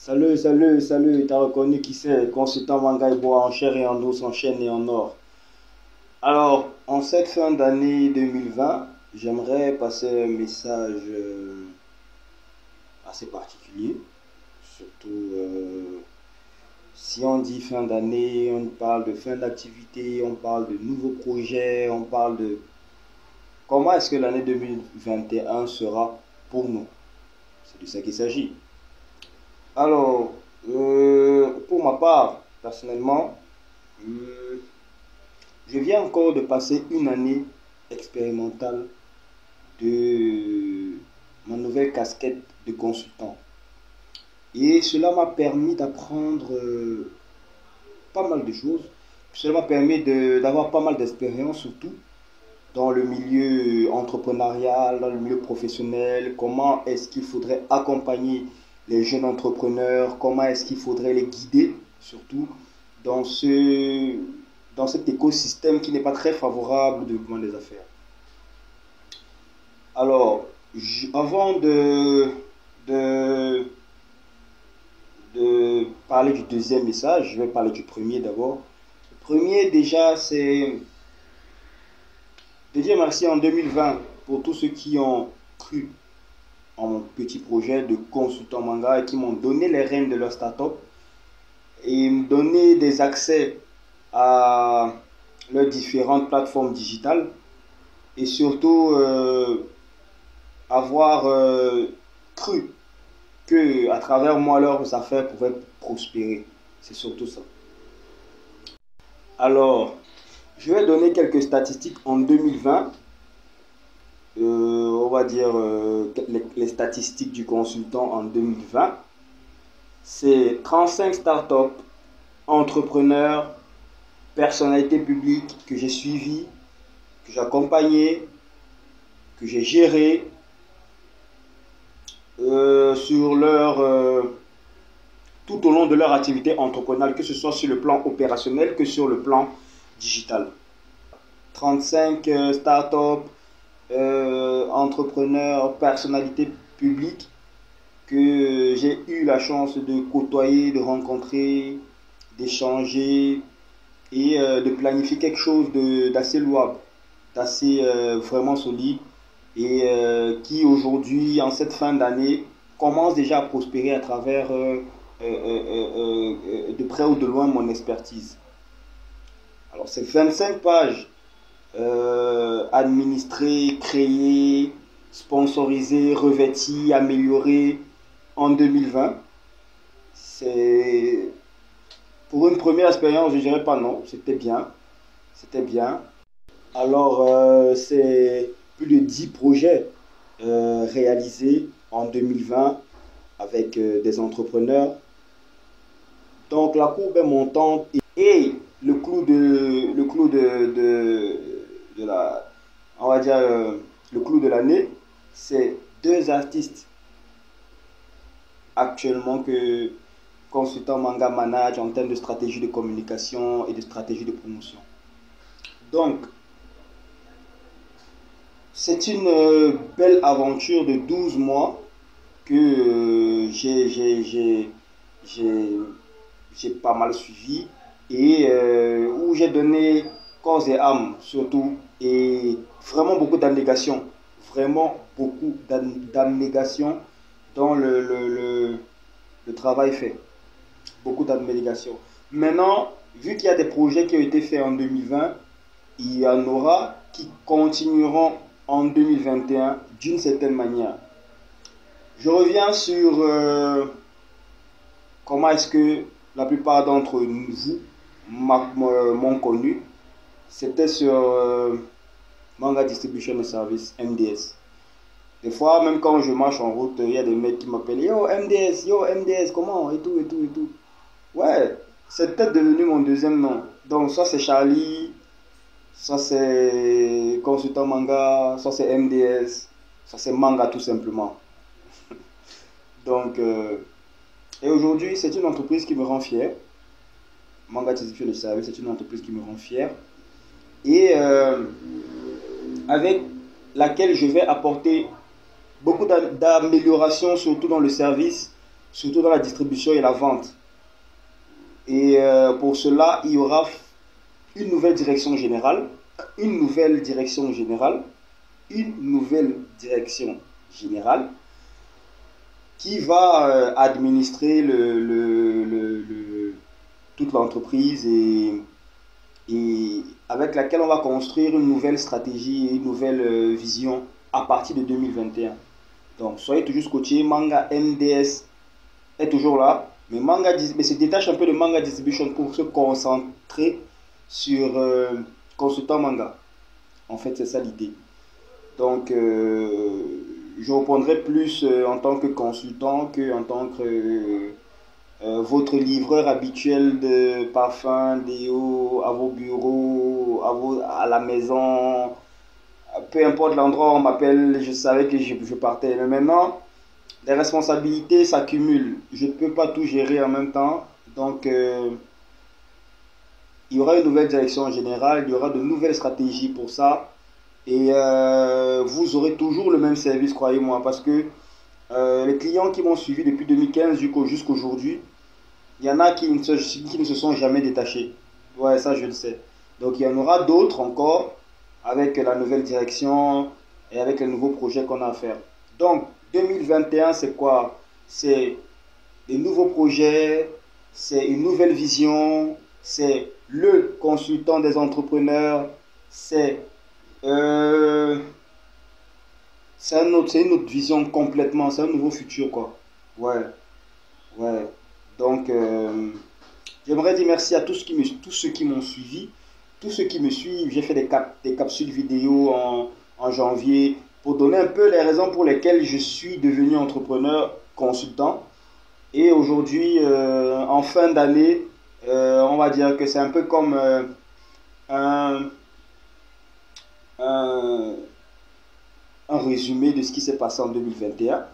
Salut, t'as reconnu qui c'est? Consultant manga et bois en chair et en os, en chaîne et en or. Alors, en cette fin d'année 2020, j'aimerais passer un message assez particulier. Surtout, si on dit fin d'année, on parle de fin d'activité, on parle de nouveaux projets, on parle de comment est-ce que l'année 2021 sera pour nous. C'est de ça qu'il s'agit. Alors, pour ma part, personnellement, euh, je viens encore de passer une année expérimentale de ma nouvelle casquette de consultant. Et cela m'a permis d'apprendre pas mal de choses. Cela m'a permis d'avoir pas mal d'expérience, surtout dans le milieu entrepreneurial, dans le milieu professionnel, comment est-ce qu'il faudrait accompagner les jeunes entrepreneurs, comment est-ce qu'il faudrait les guider, surtout dans dans cet écosystème qui n'est pas très favorable au développement des affaires. Alors, avant de, de parler du deuxième message, je vais parler du premier d'abord. Le premier, déjà, c'est de dire merci en 2020 pour tous ceux qui ont cru en mon petit projet de consultant manga et qui m'ont donné les rênes de leur startup et me donné des accès à leurs différentes plateformes digitales et surtout avoir cru que à travers moi leurs affaires pouvaient prospérer. C'est surtout ça. Alors, je vais donner quelques statistiques en 2020. On va dire les statistiques du consultant en 2020. C'est 35 startups, entrepreneurs, personnalités publiques que j'ai suivies, que j'ai accompagnées, que j'ai gérées sur tout au long de leur activité entrepreneuriale, que ce soit sur le plan opérationnel que sur le plan digital. 35 startups, entrepreneurs, personnalités publiques que j'ai eu la chance de côtoyer, de rencontrer, d'échanger et de planifier quelque chose d'assez louable, d'assez vraiment solide et qui aujourd'hui, en cette fin d'année, commence déjà à prospérer à travers de près ou de loin mon expertise. Alors, c'est 25 pages administrées, créées, sponsorisées, revêties, améliorées en 2020. C'est pour une première expérience, je dirais pas non, c'était bien, c'était bien. Alors, c'est plus de 10 projets réalisés en 2020 avec des entrepreneurs. Donc, la courbe est montante et le clou de la, on va dire, le clou de l'année, c'est deux artistes actuellement que consultant manga manage en termes de stratégie de communication et de stratégie de promotion. Donc, c'est une belle aventure de 12 mois que j'ai j'ai pas mal suivi et où j'ai donné corps et âme surtout et vraiment beaucoup d'abnégation dans le travail fait, beaucoup d'abnégation. Maintenant, vu qu'il y a des projets qui ont été faits en 2020, il y en aura qui continueront en 2021 d'une certaine manière. Je reviens sur comment est-ce que la plupart d'entre vous m'ont connu. C'était sur Manga Distribution and Service, MDS. Des fois, même quand je marche en route, il y a des mecs qui m'appellent Yo MDS, comment? Et tout, et tout, et tout. Ouais, c'est peut-être devenu mon deuxième nom. Donc, soit c'est Charlie, soit c'est consultant manga, soit c'est MDS, soit c'est manga tout simplement. Donc, et aujourd'hui, c'est une entreprise qui me rend fier. Manga Distribution de Service, c'est une entreprise qui me rend fier. Et avec laquelle je vais apporter beaucoup d'améliorations, surtout dans le service, surtout dans la distribution et la vente. Et pour cela, il y aura une nouvelle direction générale, une nouvelle direction générale, une nouvelle direction générale qui va administrer toute l'entreprise et avec laquelle on va construire une nouvelle stratégie et une nouvelle vision à partir de 2021. Donc, soyez toujours scotchés, Manga MDS est toujours là, mais mais se détache un peu de Manga Distribution pour se concentrer sur consultant manga. En fait, c'est ça l'idée. Donc, je reprendrai plus en tant que consultant que en tant que votre livreur habituel de parfums, déo, à vos bureaux, à la maison. Peu importe l'endroit où on m'appelle, je savais que je partais. Mais maintenant, les responsabilités s'accumulent. Je ne peux pas tout gérer en même temps. Donc, il y aura une nouvelle direction générale, il y aura de nouvelles stratégies pour ça. Et vous aurez toujours le même service, croyez-moi. Parce que les clients qui m'ont suivi depuis 2015 jusqu'à aujourd'hui, il y en a qui ne se sont jamais détachés. Ouais, ça je le sais. Donc il y en aura d'autres encore avec la nouvelle direction et avec les nouveaux projets qu'on a à faire. Donc 2021, c'est quoi? C'est des nouveaux projets, c'est une nouvelle vision, c'est le consultant des entrepreneurs, c'est euh, c'est une autre vision complètement, c'est un nouveau futur quoi. Ouais, ouais. Donc, j'aimerais dire merci à tous ceux qui m'ont suivi, tous ceux qui me suivent. J'ai fait des capsules vidéo en janvier pour donner un peu les raisons pour lesquelles je suis devenu entrepreneur consultant. Et aujourd'hui, en fin d'année, on va dire que c'est un peu comme un, un, un résumé de ce qui s'est passé en 2021.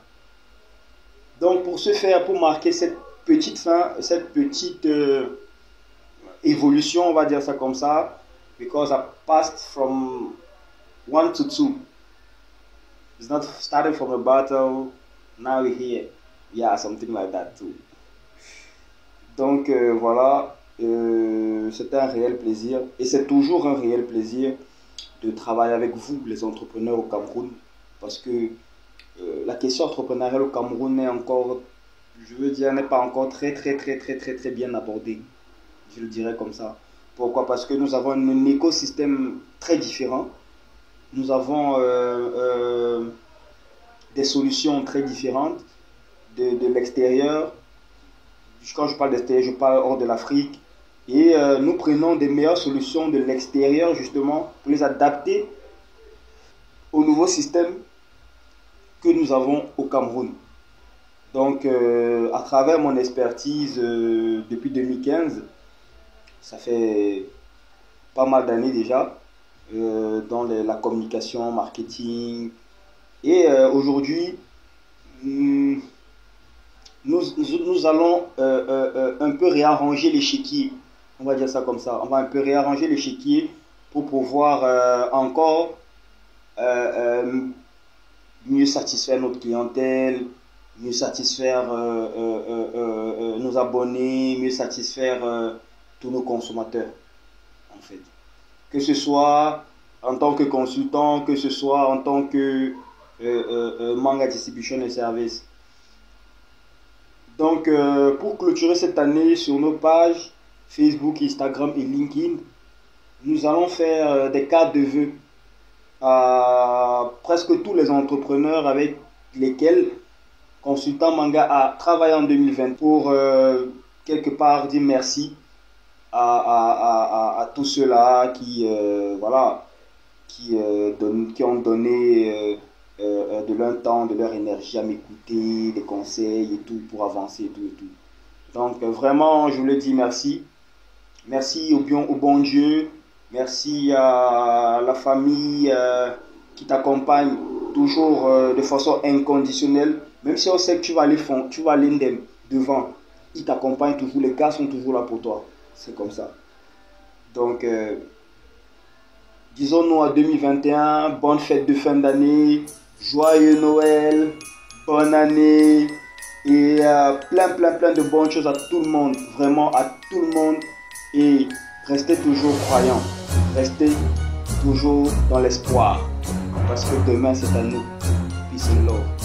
Donc, pour ce faire, pour marquer cette petite fin, cette petite évolution, on va dire ça comme ça, because I passed from one to two. It's not started from a battle, now we're here. Yeah, something like that too. Donc voilà, c'était un réel plaisir et c'est toujours un réel plaisir de travailler avec vous, les entrepreneurs au Cameroun, parce que la question entrepreneuriale au Cameroun n'est encore, je veux dire, n'est pas encore très bien abordée. Je le dirais comme ça. Pourquoi? Parce que nous avons un écosystème très différent. Nous avons des solutions très différentes de l'extérieur. Quand je parle d'extérieur, je parle hors de l'Afrique. Et nous prenons des meilleures solutions de l'extérieur, justement, pour les adapter au nouveau système que nous avons au Cameroun. Donc, à travers mon expertise depuis 2015, ça fait pas mal d'années déjà, dans la communication, marketing. Et aujourd'hui, nous allons un peu réarranger l'échiquier. On va dire ça comme ça. On va un peu réarranger l'échiquier pour pouvoir encore mieux satisfaire notre clientèle, mieux satisfaire nos abonnés, mieux satisfaire tous nos consommateurs, en fait. Que ce soit en tant que consultant, que ce soit en tant que manga distribution et service. Donc, pour clôturer cette année sur nos pages Facebook, Instagram et LinkedIn, nous allons faire des cartes de vœux à presque tous les entrepreneurs avec lesquels Consultant Manga a travaillé en 2020 pour quelque part dire merci à tous ceux-là qui, voilà, qui ont donné de leur temps, de leur énergie à m'écouter, des conseils et tout pour avancer et tout et tout. Donc vraiment, je voulais dire merci. Merci au bon Dieu. Merci à la famille qui t'accompagne toujours de façon inconditionnelle. Même si on sait que tu vas aller devant, ils t'accompagnent toujours. Les gars sont toujours là pour toi. C'est comme ça. Donc, disons-nous à 2021, bonne fête de fin d'année, joyeux Noël, bonne année, Et plein de bonnes choses à tout le monde, vraiment à tout le monde. Et restez toujours croyants, restez toujours dans l'espoir, parce que demain c'est à nous. Peace and love.